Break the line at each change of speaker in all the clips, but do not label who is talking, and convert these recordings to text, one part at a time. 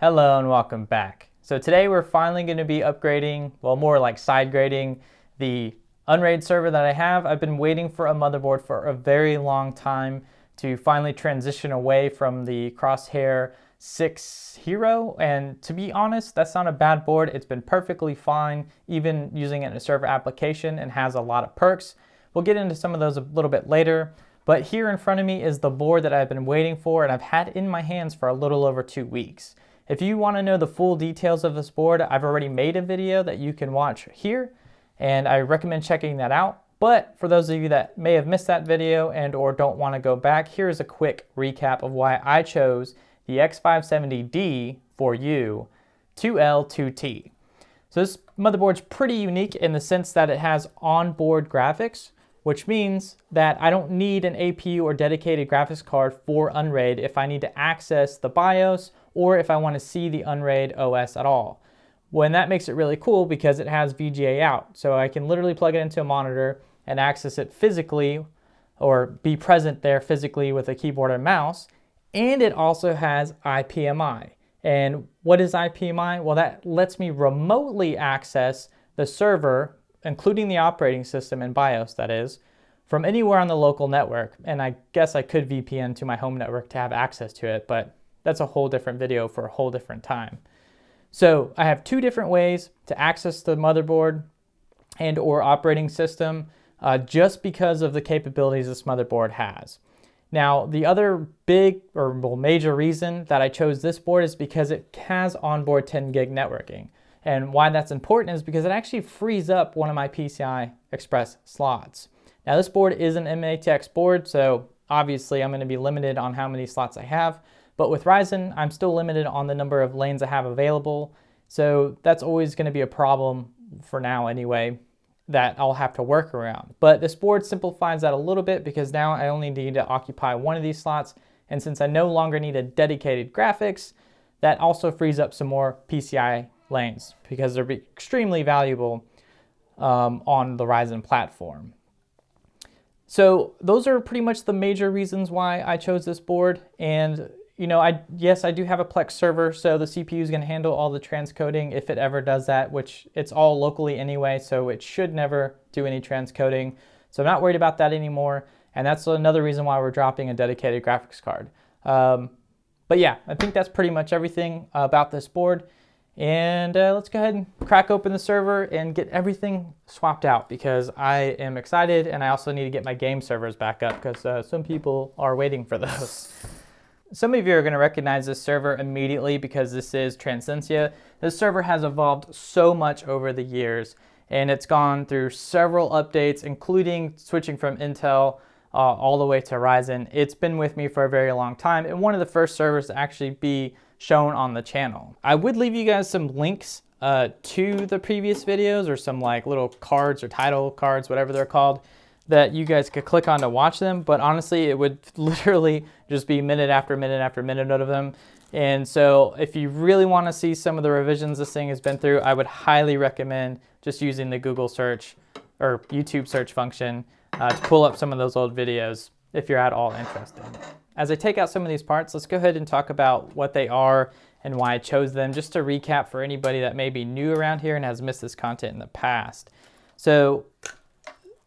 Hello and welcome back. So today we're finally going to be upgrading, well, more like side grading the Unraid server that I have. I've been waiting for a motherboard for a very long time to finally transition away from the Crosshair 6 Hero, and to be honest, that's not a bad board. It's been perfectly fine, even using it in a server application, and has a lot of perks. We'll get into some of those a little bit later, but here in front of me is the board that I've been waiting for and I've had in my hands for a little over 2 weeks. If you want to know the full details of this board, I've already made a video that you can watch here, and I recommend checking that out. But for those of you that may have missed that video and or don't want to go back, here's a quick recap of why I chose the X570D for you 2L2T. So this motherboard's pretty unique in the sense that it has onboard graphics, which means that I don't need an APU or dedicated graphics card for Unraid if I need to access the BIOS or if I want to see the Unraid OS at all. Well, and that makes it really cool because it has VGA out. So I can literally plug it into a monitor and access it physically or be present there physically with a keyboard and mouse. And it also has IPMI. And what is IPMI? Well, that lets me remotely access the server, including the operating system and BIOS, that is, from anywhere on the local network. And I guess I could VPN to my home network to have access to it, but that's a whole different video for a whole different time. So I have two different ways to access the motherboard and or operating system just because of the capabilities this motherboard has. Now, the other big or major reason that I chose this board is because it has onboard 10 gig networking. And why that's important is because it actually frees up one of my PCI Express slots. Now, this board is an MATX board, so obviously I'm going to be limited on how many slots I have. But with Ryzen, I'm still limited on the number of lanes I have available. So that's always going to be a problem for now anyway that I'll have to work around. But this board simplifies that a little bit because now I only need to occupy one of these slots. And since I no longer need a dedicated graphics, that also frees up some more PCI lanes because they're extremely valuable on the Ryzen platform. So those are pretty much the major reasons why I chose this board. And you know, yes, I do have a Plex server, so the CPU is going to handle all the transcoding if it ever does that, which it's all locally anyway, so it should never do any transcoding. So I'm not worried about that anymore, and that's another reason why we're dropping a dedicated graphics card. But yeah, I think that's pretty much everything about this board. And let's go ahead and crack open the server and get everything swapped out because I am excited, and I also need to get my game servers back up because some people are waiting for those. Some of you are going to recognize this server immediately because this is Transcensia. This server has evolved so much over the years, and it's gone through several updates, including switching from Intel all the way to Ryzen. It's been with me for a very long time, and one of the first servers to actually be shown on the channel. I would leave you guys some links to the previous videos or some like little cards or title cards, whatever they're called, that you guys could click on to watch them, but honestly it would literally just be minute after minute after minute of them. And so if you really want to see some of the revisions this thing has been through, I would highly recommend just using the Google search or YouTube search function to pull up some of those old videos if you're at all interested. As I take out some of these parts, let's go ahead and talk about what they are and why I chose them, just to recap for anybody that may be new around here and has missed this content in the past. So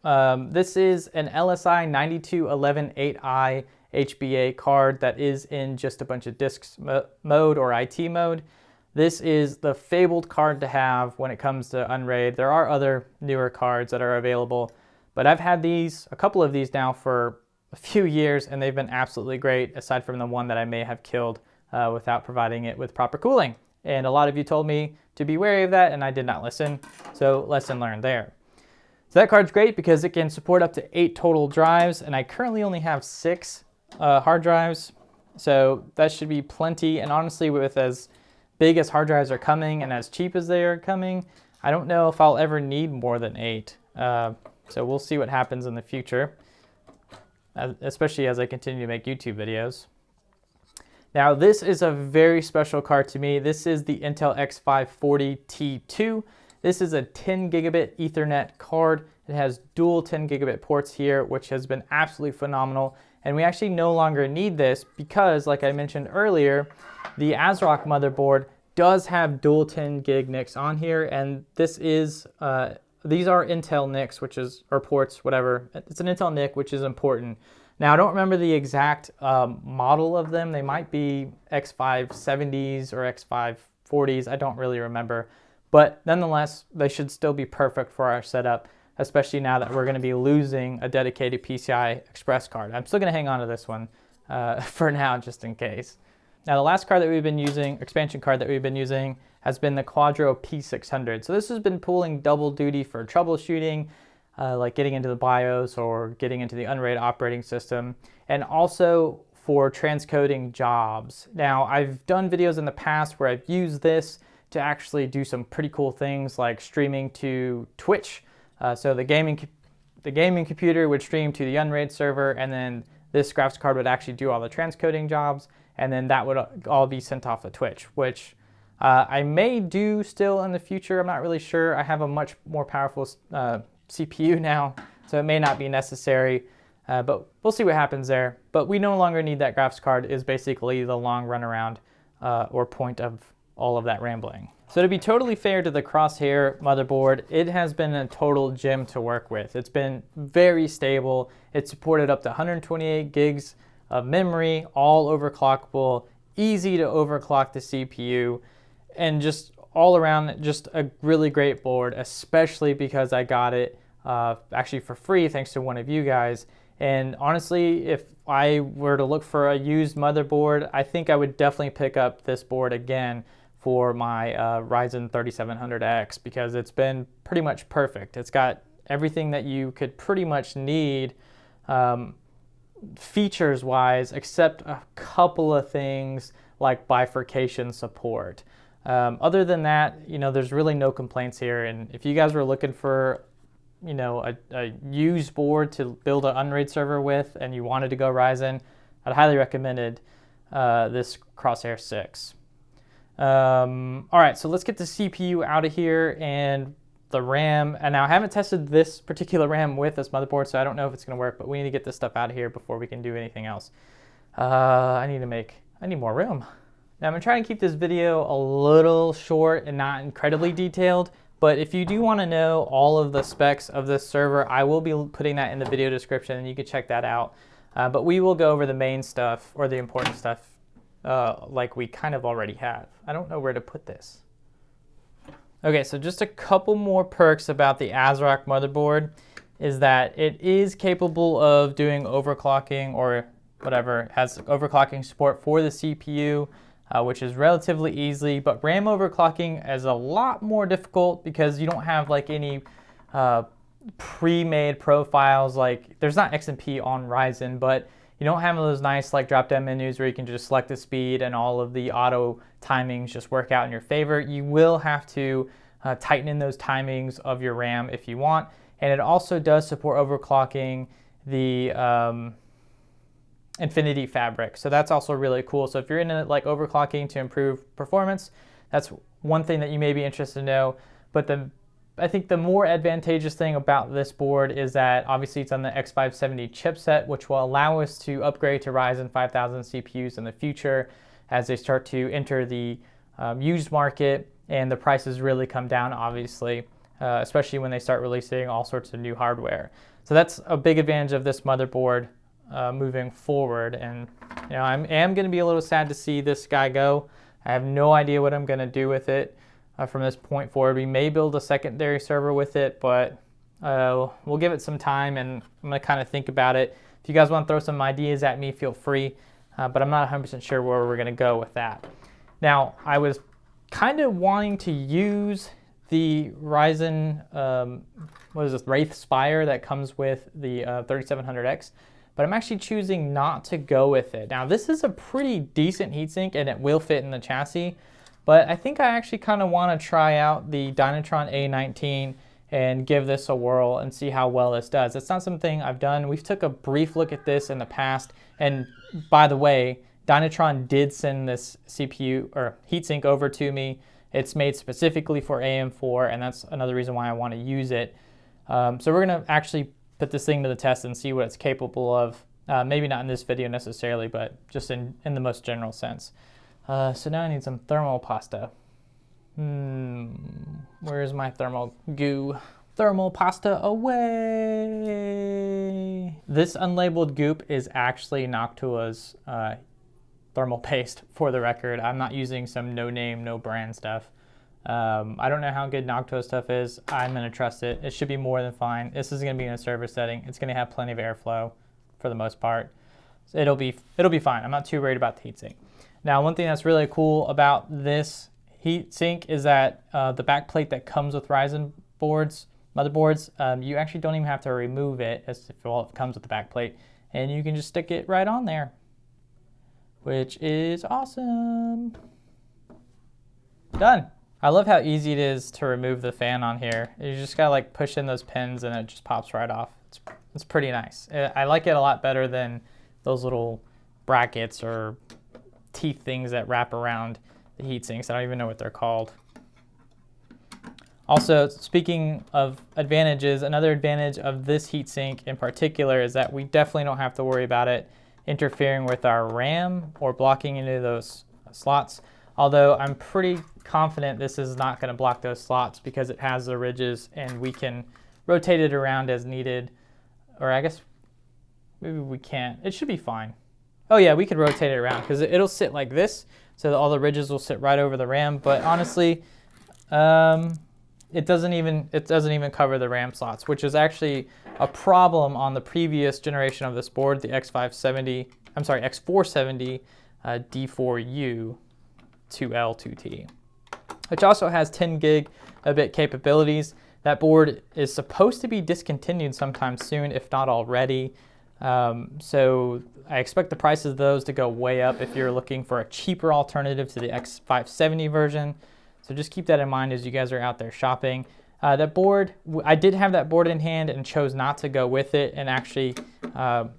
this is an LSI 9211-8i HBA card that is in just a bunch of disks mode or IT mode. This is the fabled card to have when it comes to Unraid. There are other newer cards that are available, but I've had these, a couple of these now for a few years, and they've been absolutely great, aside from the one that I may have killed without providing it with proper cooling. And a lot of you told me to be wary of that, and I did not listen, so lesson learned there. So that card's great because it can support up to 8 total drives, and I currently only have 6 hard drives, so that should be plenty. And honestly, with as big as hard drives are coming and as cheap as they are coming, I don't know if I'll ever need more than 8. So we'll see what happens in the future, especially as I continue to make YouTube videos. Now, this is a very special card to me. This is the Intel X540T2. This is a 10 gigabit Ethernet card. It has dual 10 gigabit ports here, which has been absolutely phenomenal. And we actually no longer need this because, like I mentioned earlier, the ASRock motherboard does have dual 10 gig NICs on here, and this is these are Intel NICs, or ports, whatever. It's an Intel NIC, which is important. Now, I don't remember the exact model of them. They might be X570s or X540s. I don't really remember. But nonetheless, they should still be perfect for our setup, especially now that we're going to be losing a dedicated PCI Express card. I'm still going to hang on to this one for now, just in case. Now, the last card that we've been using, expansion card that we've been using, has been the Quadro P600. So this has been pulling double duty for troubleshooting, like getting into the BIOS or getting into the Unraid operating system, and also for transcoding jobs. Now, I've done videos in the past where I've used this to actually do some pretty cool things like streaming to Twitch. So the gaming computer would stream to the Unraid server, and then this graphics card would actually do all the transcoding jobs, and then that would all be sent off to Twitch, which I may do still in the future. I'm not really sure. I have a much more powerful CPU now, so it may not be necessary, but we'll see what happens there. But we no longer need that graphics card is basically the long runaround or point of all of that rambling. So to be totally fair to the Crosshair motherboard, it has been a total gem to work with. It's been very stable. It supported up to 128 gigs of memory, all overclockable, easy to overclock the CPU, and just all around just a really great board, especially because I got it actually for free thanks to one of you guys. And honestly, if I were to look for a used motherboard, I think I would definitely pick up this board again for my Ryzen 3700X because it's been pretty much perfect. It's got everything that you could pretty much need features wise, except a couple of things like bifurcation support. Other than that, there's really no complaints here. And if you guys were looking for, a used board to build an Unraid server with and you wanted to go Ryzen, I'd highly recommend this Crosshair 6. All right, so let's get the CPU out of here and the RAM. And now I haven't tested this particular RAM with this motherboard, so I don't know if it's going to work, but we need to get this stuff out of here before we can do anything else. I need more room. Now I'm going to try and keep this video a little short and not incredibly detailed, but if you do want to know all of the specs of this server, I will be putting that in the video description and you can check that out. But we will go over the main stuff or the important stuff like we kind of already have. I don't know where to put this. Okay, so just a couple more perks about the ASRock motherboard is that it is capable of doing overclocking or whatever. It has overclocking support for the CPU, which is relatively easy, but RAM overclocking is a lot more difficult because you don't have like any pre-made profiles. Like there's not XMP on Ryzen, but you don't have those nice like drop-down menus where you can just select the speed and all of the auto timings just work out in your favor. You will have to tighten in those timings of your RAM if you want. And it also does support overclocking the Infinity Fabric. So that's also really cool. So if you're into like overclocking to improve performance, that's one thing that you may be interested to know. But I think the more advantageous thing about this board is that obviously it's on the X570 chipset, which will allow us to upgrade to Ryzen 5000 CPUs in the future as they start to enter the used market and the prices really come down, obviously, especially when they start releasing all sorts of new hardware. So that's a big advantage of this motherboard moving forward. And I am going to be a little sad to see this guy go. I have no idea what I'm going to do with it. From this point forward, we may build a secondary server with it, but we'll give it some time and I'm going to kind of think about it. If you guys want to throw some ideas at me, feel free, but I'm not 100% sure where we're going to go with that. Now, I was kind of wanting to use the Ryzen, Wraith Spire that comes with the 3700X, but I'm actually choosing not to go with it. Now, this is a pretty decent heatsink and it will fit in the chassis. But I think I actually kind of want to try out the Dynatron A19 and give this a whirl and see how well this does. It's not something I've done. We've took a brief look at this in the past. And by the way, Dynatron did send this CPU or heatsink over to me. It's made specifically for AM4, and that's another reason why I want to use it. So we're going to actually put this thing to the test and see what it's capable of Maybe not in this video necessarily, but just in the most general sense. So now I need some thermal pasta. Where's my thermal goo? Thermal pasta away. This unlabeled goop is actually Noctua's thermal paste, for the record. I'm not using some no-name, no-brand stuff. I don't know how good Noctua stuff is. I'm gonna trust it. It should be more than fine. This is gonna be in a server setting. It's gonna have plenty of airflow for the most part. So it'll be fine. I'm not too worried about the heatsink. Now, one thing that's really cool about this heatsink is that the back plate that comes with Ryzen motherboards, you actually don't even have to remove it, as well, it comes with the back plate, and you can just stick it right on there, which is awesome. Done. I love how easy it is to remove the fan on here. You just gotta like push in those pins and it just pops right off. It's pretty nice. I like it a lot better than those little brackets or teeth things that wrap around the heat sinks. I don't even know what they're called. Also, speaking of advantages, another advantage of this heatsink in particular is that we definitely don't have to worry about it interfering with our RAM or blocking into those slots. Although I'm pretty confident this is not going to block those slots because it has the ridges and we can rotate it around as needed. Or I guess maybe we can't. It should be fine. Oh yeah, we could rotate it around because it'll sit like this, so that all the ridges will sit right over the RAM. But honestly, it doesn't even cover the RAM slots, which is actually a problem on the previous generation of this board, the X470 D4U 2L2T, which also has 10 gigabit capabilities. That board is supposed to be discontinued sometime soon, if not already. So I expect the prices of those to go way up if you're looking for a cheaper alternative to the X570 version. So just keep that in mind as you guys are out there shopping. That board, I did have that board in hand and chose not to go with it, and actually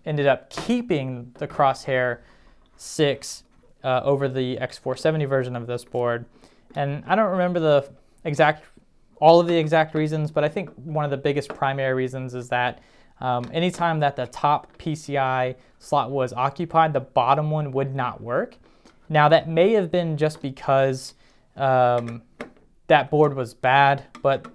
ended up keeping the Crosshair 6 over the X470 version of this board. And I don't remember all of the exact reasons, but I think one of the biggest primary reasons is that anytime that the top PCI slot was occupied, the bottom one would not work. Now that may have been just because that board was bad, but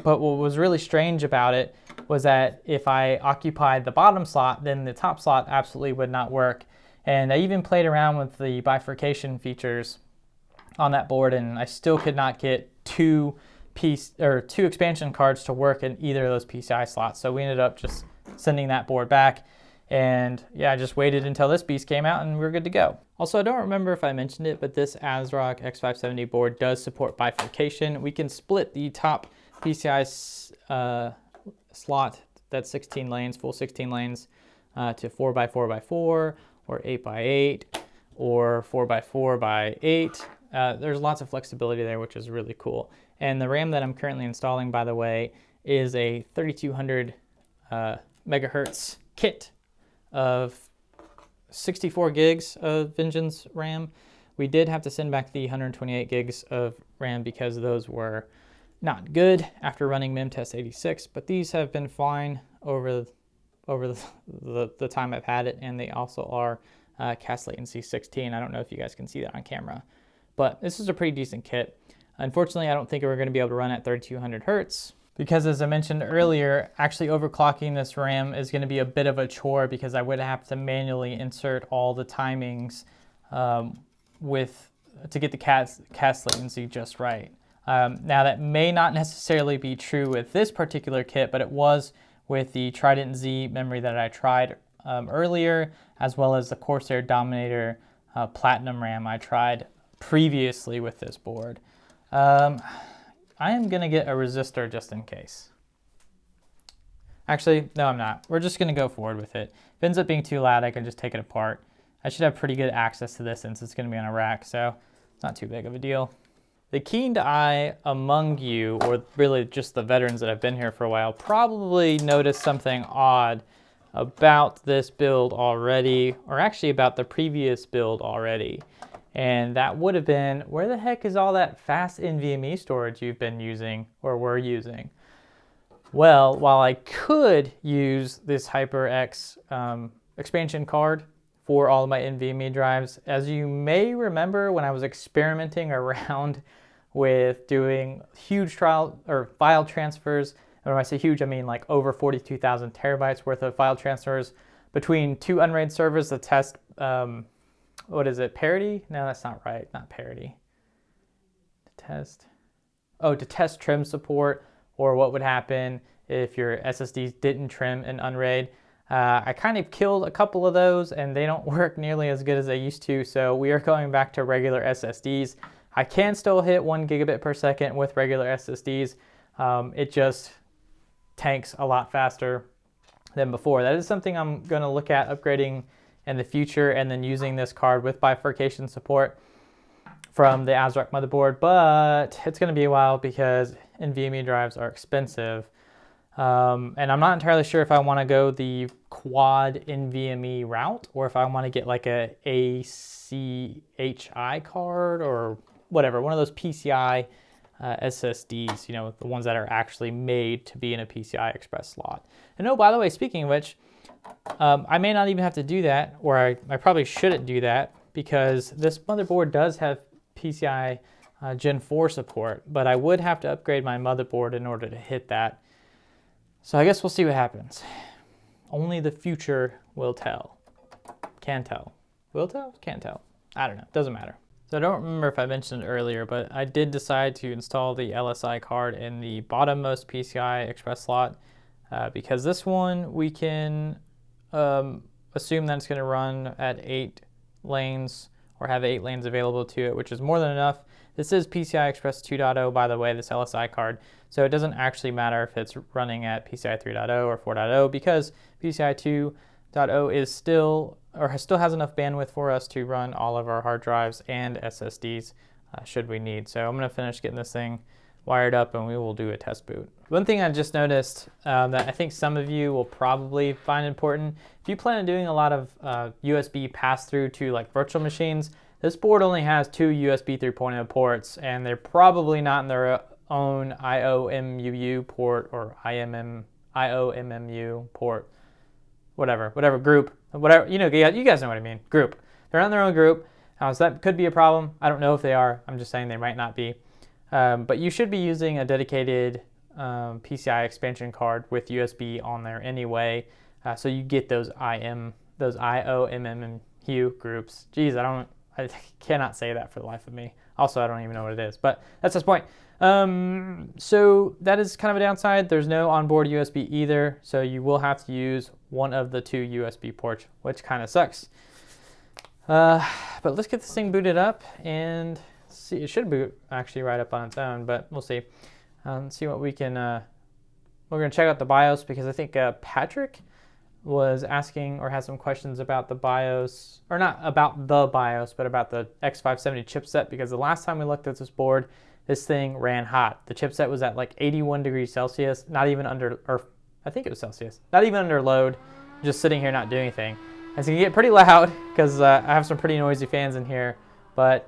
what was really strange about it was that if I occupied the bottom slot, then the top slot absolutely would not work. And I even played around with the bifurcation features on that board, and I still could not get two expansion cards to work in either of those PCI slots. So we ended up just sending that board back, and yeah, I just waited until this beast came out and we were good to go. Also, I don't remember if I mentioned it, but this ASRock X570 board does support bifurcation. We can split the top PCI slot, that's 16 lanes, full 16 lanes, to 4x4x4 or 8x8 or 4x4x8. There's lots of flexibility there, which is really cool. And the RAM that I'm currently installing, by the way, is a 3200 megahertz kit of 64 gigs of Vengeance RAM. We did have to send back the 128 gigs of RAM because those were not good after running Memtest 86, but these have been fine over the time I've had it, and they also are cast latency 16. I don't know if you guys can see that on camera, but this is a pretty decent kit. Unfortunately, I don't think we're going to be able to run at 3200 hertz because, as I mentioned earlier, actually overclocking this RAM is going to be a bit of a chore because I would have to manually insert all the timings to get the cast latency just right. Now, that may not necessarily be true with this particular kit, but it was with the Trident Z memory that I tried earlier, as well as the Corsair Dominator Platinum RAM I tried previously with this board. I am going to get a resistor just in case. Actually, no, I'm not. We're just going to go forward with it. If it ends up being too loud, I can just take it apart. I should have pretty good access to this since it's going to be on a rack, so it's not too big of a deal. The keen eye among you, or really just the veterans that have been here for a while, probably noticed something odd about this build already, or actually about the previous build already. And that would have been, where the heck is all that fast NVMe storage you've been using or were using? Well, while I could use this HyperX expansion card for all of my NVMe drives. As you may remember, when I was experimenting around with doing huge trial or file transfers, and when I say huge, I mean like over 42,000 terabytes worth of file transfers between two Unraid servers to test, what is it, parity? No, that's not right, not parity. To test trim support, or what would happen if your SSDs didn't trim in Unraid. I kind of killed a couple of those and they don't work nearly as good as they used to, so we are going back to regular SSDs. I can still hit 1 gigabit per second with regular SSDs. It just tanks a lot faster than before. That is something I'm going to look at upgrading in the future, and then using this card with bifurcation support from the ASRock motherboard, but it's going to be a while because NVMe drives are expensive. And I'm not entirely sure if I want to go the quad NVMe route or if I want to get like a ACHI card or whatever, one of those PCI SSDs, you know, the ones that are actually made to be in a PCI Express slot. And oh, by the way, speaking of which, I may not even have to do that, or I probably shouldn't do that, because this motherboard does have PCI Gen 4 support, but I would have to upgrade my motherboard in order to hit that. So I guess we'll see what happens. Only the future will tell. Can tell. Will tell? Can't tell. I don't know. Doesn't matter. So I don't remember if I mentioned it earlier, but I did decide to install the LSI card in the bottommost PCI Express slot because this one we can assume that it's going to run at 8 lanes or have 8 lanes available to it, which is more than enough. This is PCI Express 2.0, by the way, this LSI card. So it doesn't actually matter if it's running at PCI 3.0 or 4.0 because PCI 2.0 is still has enough bandwidth for us to run all of our hard drives and SSDs should we need. So I'm going to finish getting this thing wired up and we will do a test boot. One thing I just noticed that I think some of you will probably find important, if you plan on doing a lot of USB pass-through to like virtual machines, this board only has 2 USB 3.0 ports, and they're probably not in their own IOMMU port or IOMMU port, whatever group, whatever, you know, you guys know what I mean, group. They're on their own group, so that could be a problem. I don't know if they are. I'm just saying they might not be. But you should be using a dedicated PCI expansion card with USB on there anyway, so you get those IOMMU groups. Geez, I cannot say that for the life of me. Also, I don't even know what it is, but that's this point. So that is kind of a downside. There's no onboard USB either, so you will have to use one of the 2 USB ports, which kind of sucks. But let's get this thing booted up and see. It should boot actually right up on its own, but we'll see. Let's see what we can. We're going to check out the BIOS because I think Patrick was asking or has some questions about the BIOS, or not about the BIOS, but about the X570 chipset, because the last time we looked at this board, this thing ran hot. The chipset was at like 81 degrees Celsius, not even under, or I think it was Celsius, not even under load, just sitting here not doing anything. It's gonna get pretty loud because I have some pretty noisy fans in here, but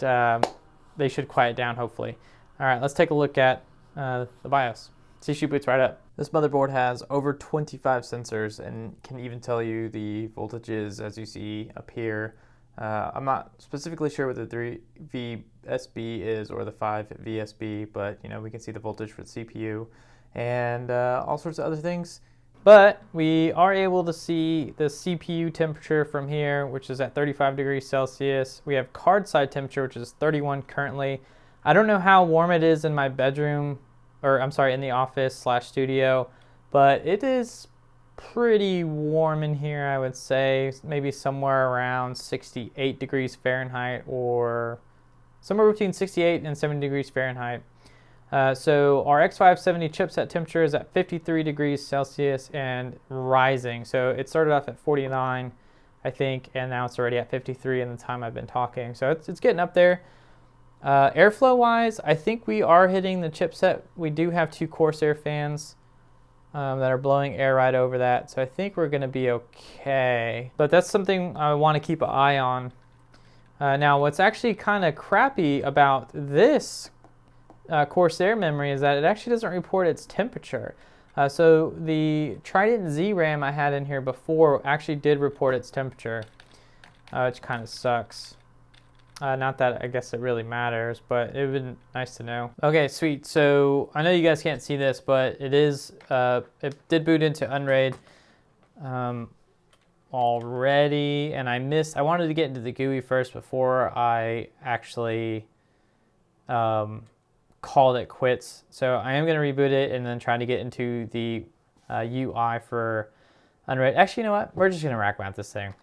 they should quiet down hopefully. All right, let's take a look at the BIOS. See, she boots right up. This motherboard has over 25 sensors and can even tell you the voltages as you see up here. I'm not specifically sure what the 3 VSB is or the 5 VSB, but you know, we can see the voltage for the CPU and all sorts of other things. But we are able to see the CPU temperature from here, which is at 35 degrees Celsius. We have card side temperature, which is 31 currently. I don't know how warm it is in my bedroom, or I'm sorry, in the office / studio, but it is pretty warm in here, I would say. Maybe somewhere around 68 degrees Fahrenheit, or somewhere between 68 and 70 degrees Fahrenheit. So our X570 chipset temperature is at 53 degrees Celsius and rising. So it started off at 49, I think, and now it's already at 53 in the time I've been talking. So it's getting up there. Airflow wise, I think we are hitting the chipset. We do have 2 Corsair fans that are blowing air right over that. So I think we're gonna be okay. But that's something I wanna keep an eye on. Now what's actually kind of crappy about this Corsair memory is that it actually doesn't report its temperature. So the Trident Z RAM I had in here before actually did report its temperature, which kind of sucks. Not that I guess it really matters, but it would be nice to know. Okay, sweet. So I know you guys can't see this, but it did boot into Unraid already, and I wanted to get into the GUI first before I actually called it quits. So I am going to reboot it and then try to get into the UI for Unraid. Actually, you know what? We're just going to rack mount this thing.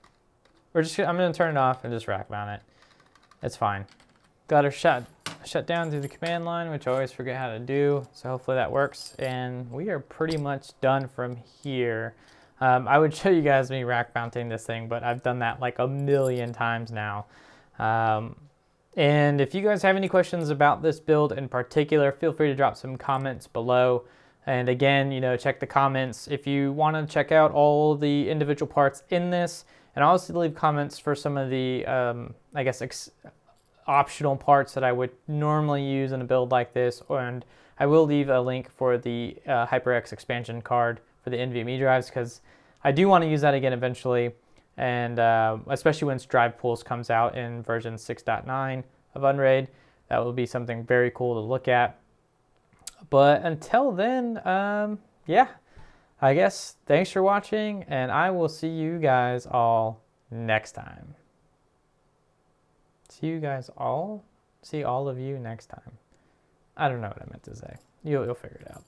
I'm going to turn it off and just rack mount it. It's fine. Got her shut down through the command line, which I always forget how to do. So hopefully that works. And we are pretty much done from here. I would show you guys me rack mounting this thing, but I've done that like a million times now. And if you guys have any questions about this build in particular, feel free to drop some comments below. And again, you know, check the comments if you want to check out all the individual parts in this. And I'll also leave comments for some of the, I guess, optional parts that I would normally use in a build like this. And I will leave a link for the HyperX expansion card for the NVMe drives, because I do want to use that again eventually. And especially once Drive Pools comes out in version 6.9 of Unraid, that will be something very cool to look at. But until then, yeah, I guess thanks for watching, and I will see you guys all next time. See all of you next time. I don't know what I meant to say. You'll figure it out.